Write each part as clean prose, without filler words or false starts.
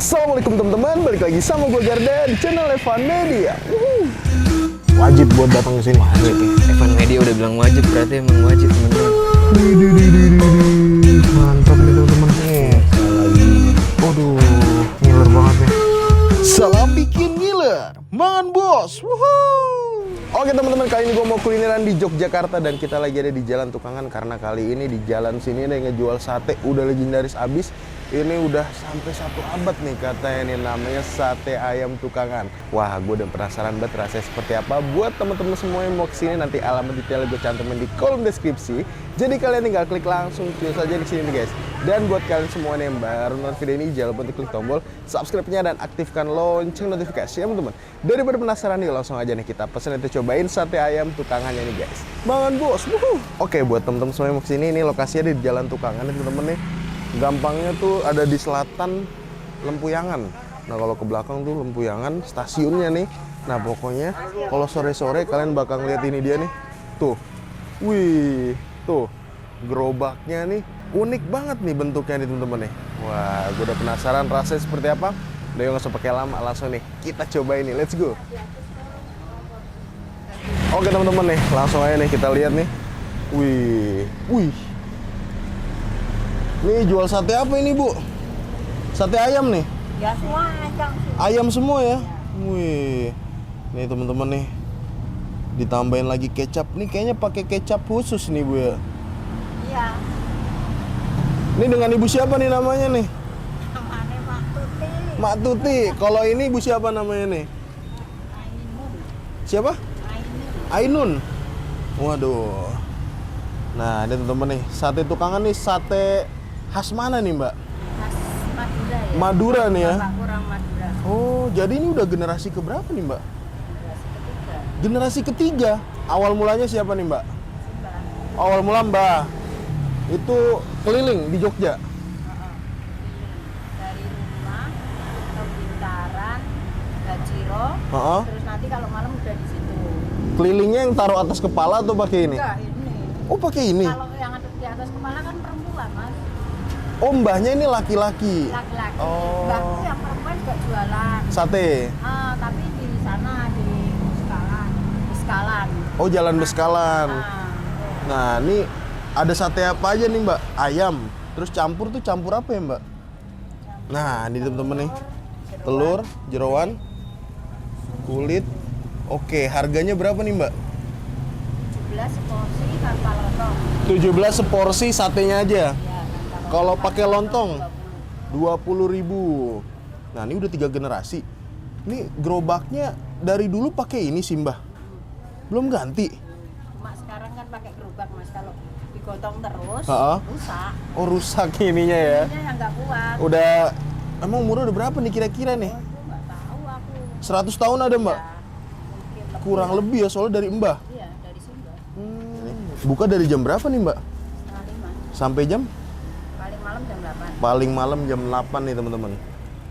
Assalamualaikum teman-teman, balik lagi sama gue Garda di channel Evan Media. Wajib buat datang ke sini. Wajib ya. Evan Media udah bilang wajib, berarti emang wajib teman-teman. Mantap nih teman-teman. Lagi. Waduh, ngiler banget nih. Salam bikin ngiler, mangan bos. Woohoo. Oke teman-teman, kali ini gue mau kulineran di Yogyakarta dan kita lagi ada di Jalan Tukangan karena kali ini di jalan sini nih ngejual sate udah legendaris abis. Ini udah sampai 1 abad nih katanya, ini namanya sate ayam Tukangan. Wah, gue udah penasaran banget rasanya seperti apa. Buat teman-teman semua yang mau kesini, nanti alamat detail gue cantumin di kolom deskripsi. Jadi kalian tinggal klik langsung cus aja di sini nih guys. Dan buat kalian semua yang baru nonton video ini, jangan lupa untuk klik tombol subscribe-nya dan aktifkan lonceng notifikasi ya teman-teman. Daripada penasaran nih, langsung aja nih kita pesen itu cobain sate ayam Tukangannya nih guys. Mangan bos. Oke, buat teman-teman semua yang mau kesini, ini lokasinya di Jalan Tukangan nih teman-teman nih. Gampangnya tuh ada di selatan Lempuyangan. Nah kalau ke belakang tuh Lempuyangan stasiunnya nih. Nah pokoknya kalau sore-sore kalian bakal lihat ini dia nih. Tuh, wih, tuh gerobaknya nih unik banget nih bentuknya nih teman-teman nih. Wah, gue udah penasaran rasanya seperti apa. Udah nggak usah pakai lama, langsung nih kita coba ini. Let's go. Oke teman-teman nih, langsung aja nih kita lihat nih. Wih. Nih jual sate apa ini Bu? Sate ayam nih? Ya semua ayam. Ayam semua ya? Wih. Nih teman-teman nih. Ditambahin lagi kecap. Nih kayaknya pakai kecap khusus nih Bu ya. Iya. Ini dengan ibu siapa nih namanya nih? Namanya Mak Tuti. Mak Tuti. Kalau ini ibu siapa namanya nih? Ainun. Siapa? Ainun. Ainun. Waduh. Nah ini teman-teman nih. Sate Tukangan nih sate khas mana nih Mbak? Khas Madura ya. Madura nih ya? Bapak kurang Madura. Oh, jadi ini udah generasi keberapa nih Mbak? Generasi ketiga. Generasi ketiga. Awal mulanya siapa nih Mbak? Mbak. Awal mula Mbak. Itu keliling di Jogja. Dari rumah ke Bintaran, Gajiro. Heeh. Terus nanti kalau malam udah di situ. Kelilingnya yang taruh atas kepala atau pakai ini? Enggak, ini. Oh, pakai ini. Kalau yang ada di atas kepala kan perempuan, Mas. Oh, mbahnya ini laki-laki. Laki-laki. Oh. Mbakku yang perempuan juga jualan. Sate. Tapi di sana di Beskalan. Oh, Jalan Beskalan. Ah. Nah, ini ada sate apa aja nih, Mbak? Ayam. Terus campur tuh campur apa ya, Mbak? Nah, ini temen-temen nih. Telur, jeroan, kulit. Oke, harganya berapa nih, Mbak? 17 seporsi tanpa lontong. 17 seporsi satenya aja. Ya, tanpa Kalau lontong. pakai lontong 20.000. Nah, ini udah 3 generasi. Ini gerobaknya dari dulu pakai ini sih, Mbah. Belum ganti. Cuma sekarang kan pakai gerobak, Mas. Kalau digotong terus, Ha-ha. rusak. Oh, rusak ininya ya. Ininya yang nggak kuat. Udah emang umurnya udah berapa nih kira-kira nih? Oh, itu nggak tahu aku. 100 tahun ada, Mbak? Ya, mungkin lebih. Kurang lebih ya, soalnya dari Mbah. Iya, dari Sumba. Buka dari jam berapa nih, Mbak? Setengah 5. Sampai jam? Paling malam jam 8. Paling malam jam 8 nih, teman-teman.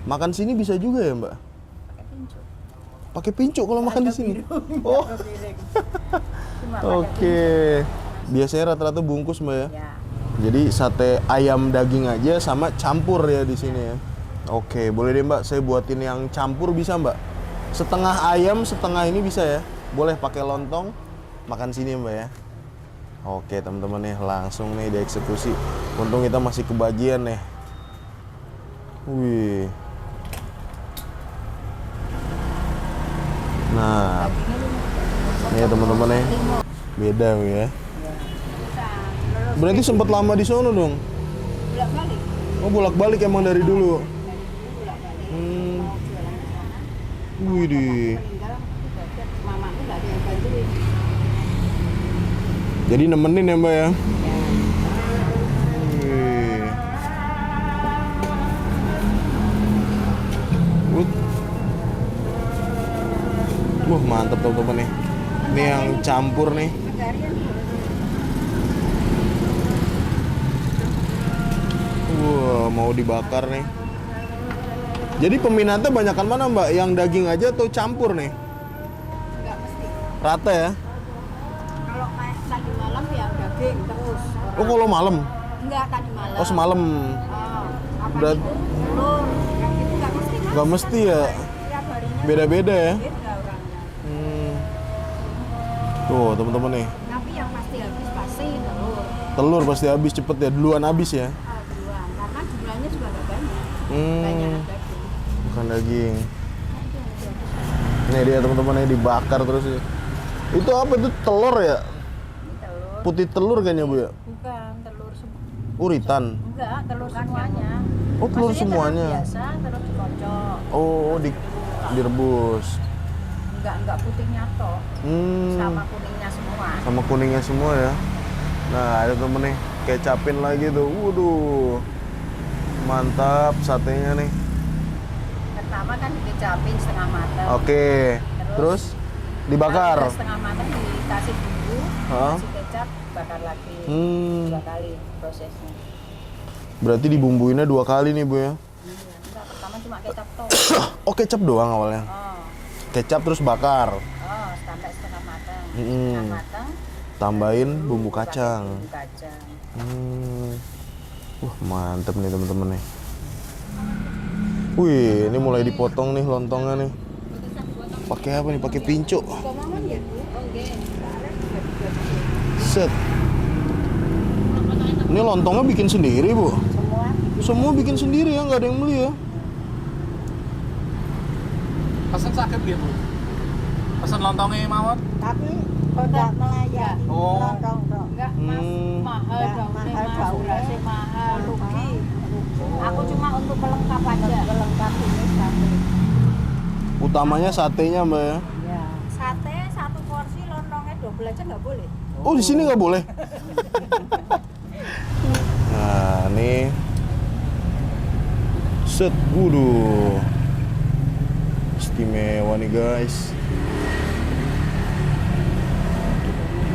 Makan sini bisa juga ya, Mbak? Pakai pincuk. Pakai pincuk kalau makan di sini. Oh. Ada piring. Cuma pakai Oke. Biasanya rata-rata bungkus, Mbak ya. Ya. Jadi sate ayam daging aja sama campur ya di sini ya. Oke, boleh deh Mbak, saya buatin yang campur bisa Mbak? Setengah ayam, setengah ini bisa ya? Boleh pakai lontong, makan sini Mbak ya. Oke teman-teman nih, langsung nih dieksekusi. Untung kita masih kebagian nih. Wih. Nah, nih teman-teman nih, beda ya. Berarti sempat lama di sono dong? Bolak-balik. Oh, bolak-balik emang dari dulu. Bolak-balik. Wih di. Meninggal mamaku nggak ada yang bantuin. Jadi nemenin ya Mbak ya? Ya. Wih. Wah mantep teman-teman nih. Ini yang campur nih. Wah mau dibakar nih. Jadi peminatnya banyakan mana Mbak? Yang daging aja atau campur nih? Nggak mesti. Rata ya? Kalau kayak tadi malam ya daging terus. Oh kalau malam? Enggak tadi malam. Oh semalam. Apa Berat- itu telur. Yang itu nggak mesti. Gak mesti ya. Tiap harinya Beda-beda ya. beda orangnya. Tuh teman-teman nih. Tapi yang pasti habis pasti telur. Telur pasti habis cepet ya. Duluan habis ya. Duluan. Karena jumlahnya juga gak banyak. Banyak daging. Bukan daging. Ini dia teman-teman nih dibakar terus ya. Itu apa itu telur ya? Ini telur. Putih telur kayaknya Bu ya? Bukan telur semua. Uritan. Enggak, telur semuanya. Oh, telur Maksudnya semuanya. Telur biasa, telur dikocok. Oh, direbus. Enggak putihnya toh. Sama kuningnya semua. Sama kuningnya semua ya. Nah, ada temen nih kecapin lagi tuh. Waduh. Mantap satenya nih. Pertama kan dikecapin setengah matang. Oke. Terus dibakar. Kalau udah setengah matang dikasih bumbu, Hah? kasih kecap, bakar lagi. 2 kali prosesnya. Berarti dibumbuinnya 2 kali nih Bu ya. Iya, enggak, pertama cuma kecap toh. Oh, kecap doang awalnya. Oh, Kecap terus bakar. sampai setengah matang. Mm-mm. Setengah matang. Tambahin bumbu pakai kacang. Bumbu kacang. Wah, mantep nih teman-teman nih. Wih, ini mulai dipotong nih lontongnya nih. Pakai apa nih? Pakai pincu. Set. Ini lontongnya bikin sendiri Bu. Semua bikin sendiri ya, nggak ada yang beli ya. Pesan sakit gitu. Pesan lontongnya mawon. Tapi udah melayani Oh. lontong dong. Enggak, Mas, mahal Enggak, dong, mahal Mas, dong. berasnya mahal, rugi. Aku cuma untuk pelengkap aja. Pelengkap ini sate. Utamanya satenya Mbak ya. Ya. Sate 1 porsi lontongnya double aja nggak boleh. Oh, di sini nggak boleh. Nah, nih. Set, waduh. Istimewa nih guys.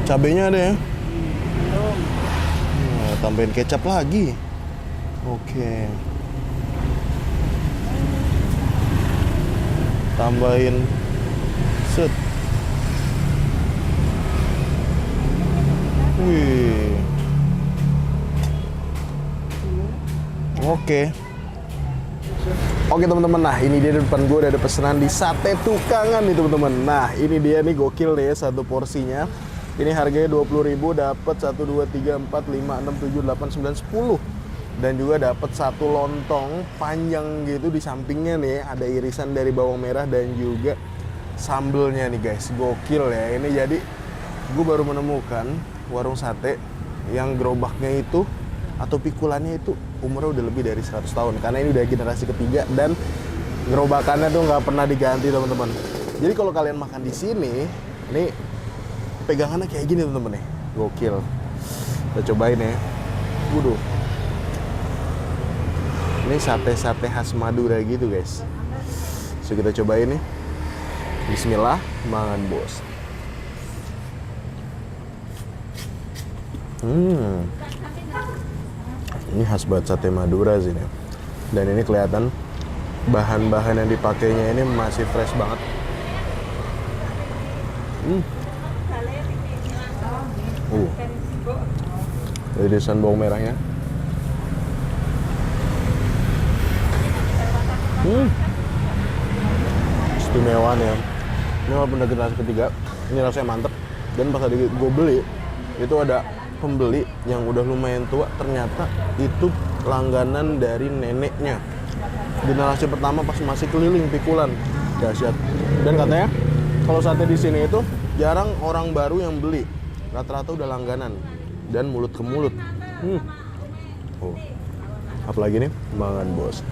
Cabenya ada ya? Nah, tambahin kecap lagi. Oke. Tambahin set. Wih. Oke. Oke teman-teman, nah ini dia di depan gue udah ada pesanan di sate Tukangan nih teman-teman. Nah ini dia nih gokil deh satu porsinya. Ini harganya 20.000 dapat 1, 2, 3, 4, 5, 6, 7, 8, 9, 10. Dan juga dapat satu lontong panjang gitu di sampingnya nih. Ada irisan dari bawang merah dan juga sambelnya nih guys. Gokil ya. Ini jadi gue baru menemukan warung sate yang gerobaknya itu atau pikulannya itu umurnya udah lebih dari 100 tahun. Karena ini udah generasi ketiga dan gerobakannya tuh nggak pernah diganti teman-teman. Jadi kalau kalian makan di sini, ini pegangannya kayak gini teman-teman nih. Gokil. Kita cobain ya. Waduh. Ini sate-sate khas Madura gitu guys. So kita cobain nih. Bismillah, mangan bos. Ini khas banget sate Madura sih nih. Dan ini kelihatan bahan-bahan yang dipakainya ini masih fresh banget. Irisan bawang merahnya. Istimewa nih ya. Ini walaupun udah generasi ketiga, ini rasanya mantep. Dan pas tadi gue beli, itu ada pembeli yang udah lumayan tua, ternyata itu langganan dari neneknya. Generasi pertama pas masih keliling Pikulan. Dahsyat. Dan katanya kalau sate di sini itu jarang orang baru yang beli. Rata-rata udah langganan dan mulut ke mulut. Oh. Apalagi nih, mangan bos.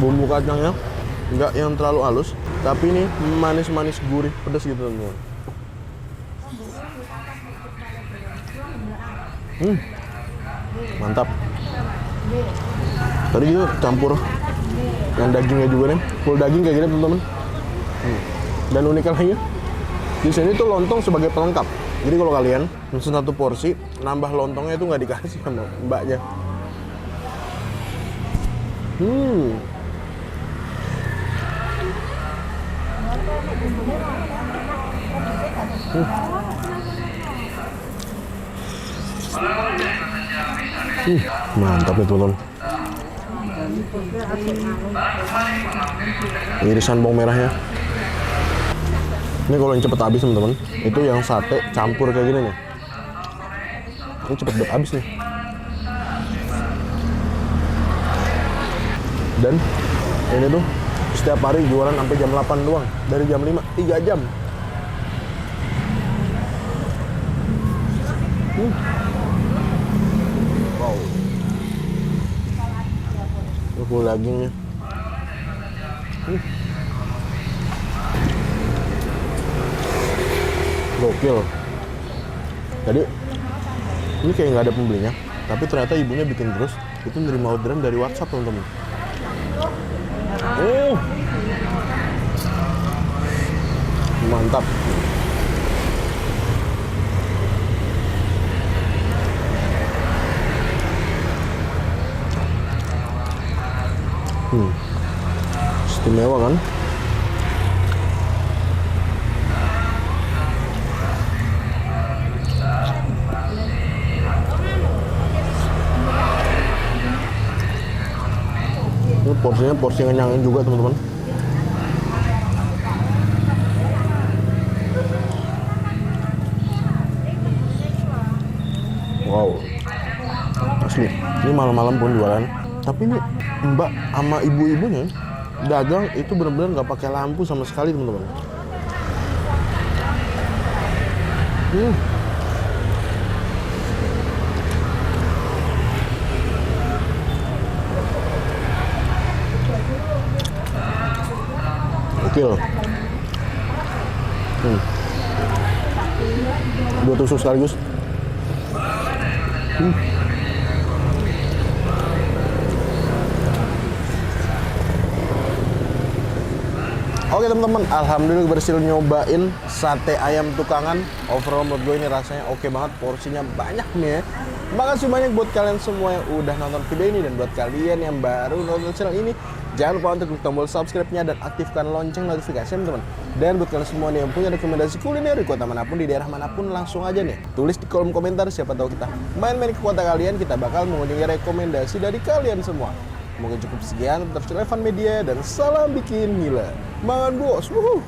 Bumbu kacangnya nggak yang terlalu halus, tapi ini manis-manis gurih, pedas gitu teman-teman. Mantap. Tadi juga campur yang dagingnya juga nih, full daging kayak gini teman-teman. Dan uniknya lagi, di sini tuh lontong sebagai pelengkap. Jadi kalau kalian pesen satu porsi, nambah lontongnya itu nggak dikasih sama mbaknya. Mantap nih teman-teman. Irisan bawang merahnya. Ini kalau yang cepet habis teman-teman, itu yang sate campur kayak gini nih. Ini cepet banget habis nih. Dan ini tuh setiap hari jualan sampai jam 8 doang. Dari jam 5, 3 jam. Wow. Ini full dagingnya. Gokil. Jadi ini kayak nggak ada pembelinya, tapi ternyata ibunya bikin terus. Itu nerima orderan dari WhatsApp teman-teman. Mantap. Istimewa kan? Ini porsinya porsi ngenyangin juga teman-teman. Wow, asli. Ini malam-malam pun jualan. Tapi ini mbak sama ibu-ibunya dagang itu benar-benar nggak pakai lampu sama sekali teman-teman. Gokil. Dua tusuk sekaligus. Oke teman-teman, alhamdulillah berhasil nyobain sate ayam Tukangan. Overall menurut gue ini rasanya oke banget, porsinya banyak nih ya. Makasih banyak buat kalian semua yang udah nonton video ini, dan buat kalian yang baru nonton channel ini, jangan lupa untuk klik tombol subscribe-nya dan aktifkan lonceng notifikasi teman-teman. Dan buat kalian semua nih yang punya rekomendasi kuliner di kota manapun, di daerah manapun, langsung aja nih tulis di kolom komentar. Siapa tahu kita main-main ke kota kalian, kita bakal mengunjungi rekomendasi dari kalian semua. Mungkin cukup sekian, terus relevan media, dan salam bikin gila. Mangan bos, wuhu.